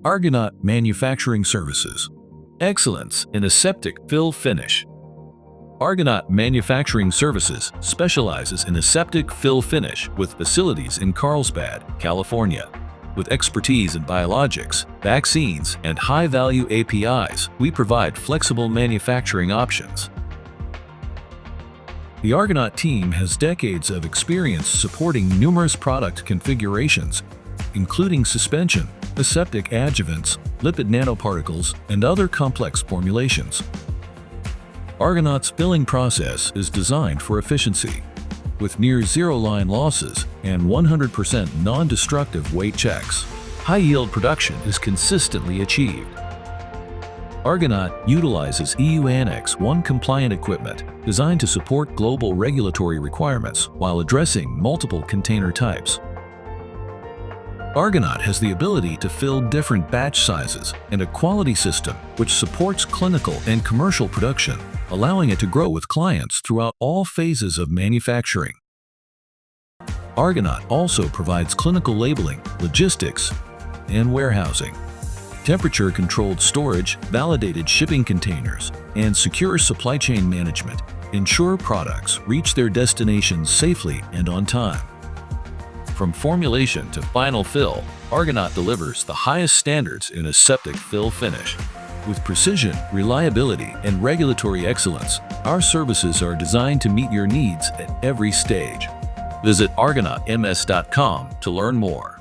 Argonaut Manufacturing Services. Excellence in aseptic fill finish. Argonaut Manufacturing Services specializes in aseptic fill finish with facilities in Carlsbad, California. With expertise in biologics, vaccines, and high-value APIs, we provide flexible manufacturing options. The Argonaut team has decades of experience supporting numerous product configurations, including suspension, aseptic adjuvants, lipid nanoparticles, and other complex formulations. Argonaut's filling process is designed for efficiency, with near-zero line losses and 100% non-destructive weight checks. High-yield production is consistently achieved. Argonaut utilizes EU Annex I compliant equipment designed to support global regulatory requirements while addressing multiple container types. Argonaut has the ability to fill different batch sizes and a quality system which supports clinical and commercial production, allowing it to grow with clients throughout all phases of manufacturing. Argonaut also provides clinical labeling, logistics, and warehousing. Temperature-controlled storage, validated shipping containers, and secure supply chain management ensure products reach their destinations safely and on time. From formulation to final fill, Argonaut delivers the highest standards in aseptic fill finish. With precision, reliability, and regulatory excellence, our services are designed to meet your needs at every stage. Visit argonautms.com to learn more.